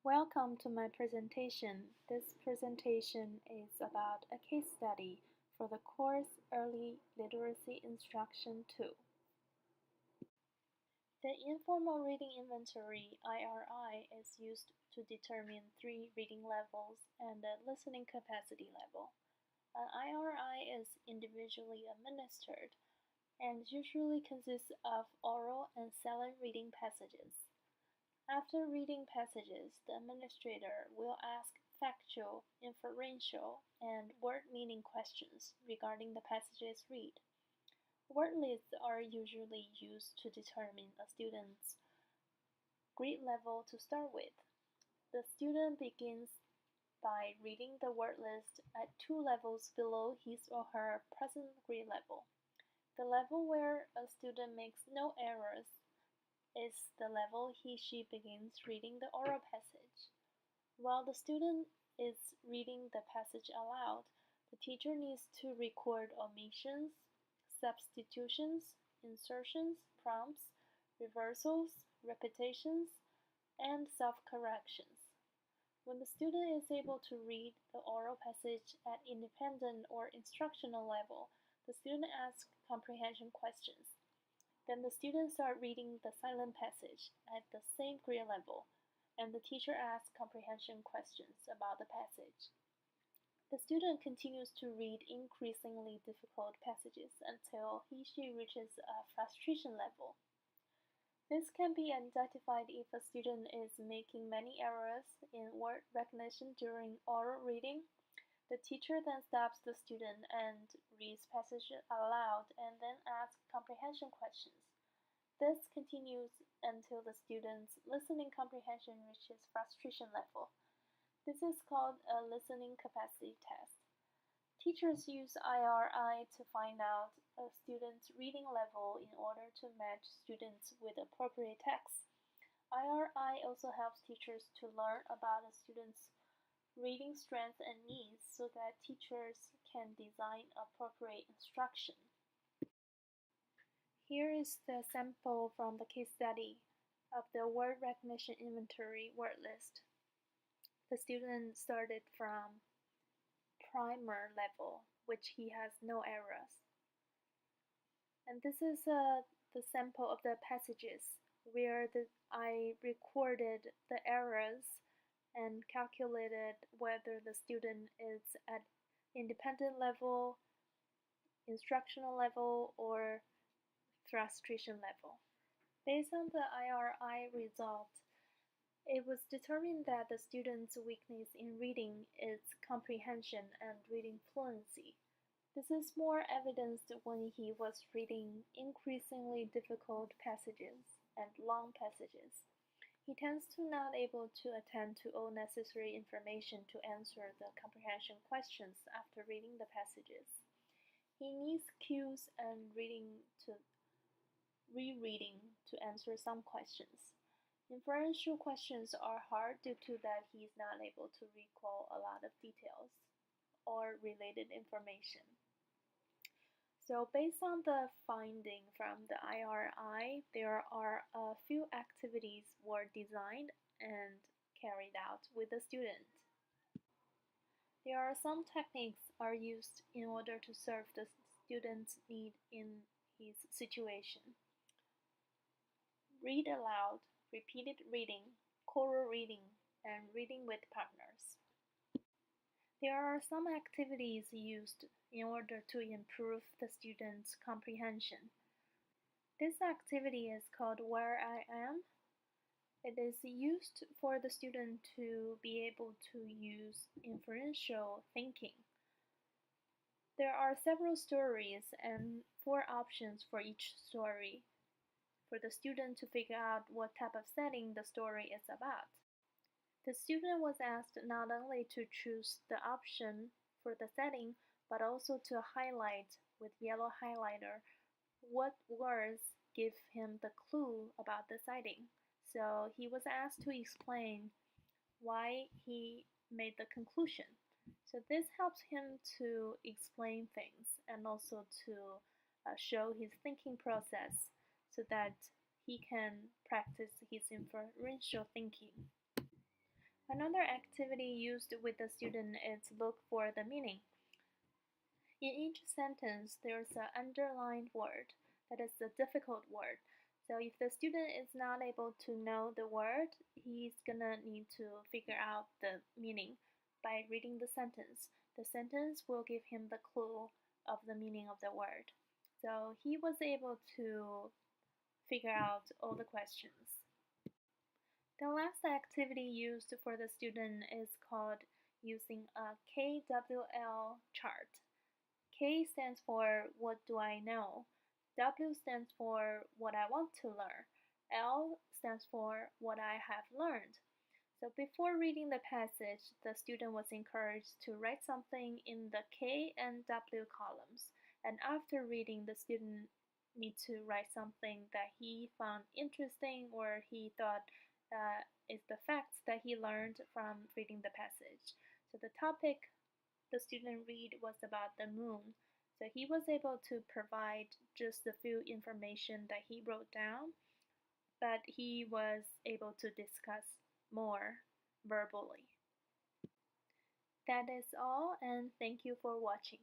Welcome to my presentation. This presentation is about a case study for the course Early Literacy Instruction 2. The Informal Reading Inventory (IRI) is used to determine 3 reading levels and a listening capacity level. An IRI is individually administered and usually consists of oral and silent reading passages. After reading passages, the administrator will ask factual, inferential, and word meaning questions regarding the passages read. Word lists are usually used to determine a student's grade level to start with. The student begins by reading the word list at 2 levels below his or her present grade level. The level where a student makes no errors is the level he/she begins reading the oral passage. While the student is reading the passage aloud, the teacher needs to record omissions, substitutions, insertions, prompts, reversals, repetitions, and self-corrections. When the student is able to read the oral passage at independent or instructional level, the student asks comprehension questions. Then the students start reading the silent passage at the same grade level, and the teacher asks comprehension questions about the passage. The student continues to read increasingly difficult passages until he/she reaches a frustration level. This can be identified if a student is making many errors in word recognition during oral reading. The teacher then stops the student and reads passage aloud and then asks comprehension questions. This continues until the student's listening comprehension reaches frustration level. This is called a listening capacity test. Teachers use IRI to find out a student's reading level in order to match students with appropriate texts. IRI also helps teachers to learn about a student's reading strengths and needs so that teachers can design appropriate instruction. Here is the sample from the case study of the word recognition inventory word list. The student started from primer level, which he has no errors. And this is the sample of the passages where I recorded the errors and calculated whether the student is at independent level, instructional level, or frustration level. Based on the IRI result, it was determined that the student's weakness in reading is comprehension and reading fluency. This is more evidenced when he was reading increasingly difficult passages and long passages. He tends to not able to attend to all necessary information to answer the comprehension questions after reading the passages. He needs cues and rereading to answer some questions. Inferential questions are hard due to that he is not able to recall a lot of details or related information. So based on the finding from the IRI, there are a few activities were designed and carried out with the student. There are some techniques are used in order to serve the student's need in his situation. Read aloud, repeated reading, choral reading, and reading with partners. There are some activities used in order to improve the student's comprehension. This activity is called Where I Am. It is used for the student to be able to use inferential thinking. There are several stories and 4 options for each story for the student to figure out what type of setting the story is about. The student was asked not only to choose the option for the setting, but also to highlight with yellow highlighter what words give him the clue about the setting. So he was asked to explain why he made the conclusion. So this helps him to explain things and also to show his thinking process so that he can practice his inferential thinking. Another activity used with the student is look for the meaning. In each sentence, there's an underlined word that is a difficult word. So if the student is not able to know the word, he's gonna need to figure out the meaning by reading the sentence. The sentence will give him the clue of the meaning of the word. So he was able to figure out all the questions. The last activity used for the student is called using a KWL chart. K stands for what do I know, W stands for what I want to learn, L stands for what I have learned. So before reading the passage, the student was encouraged to write something in the K and W columns. And after reading, the student needs to write something that he found interesting or he thought is the facts that he learned from reading the passage. So the topic the student read was about the moon. So he was able to provide just a few information that he wrote down, but he was able to discuss more verbally. That is all, and thank you for watching.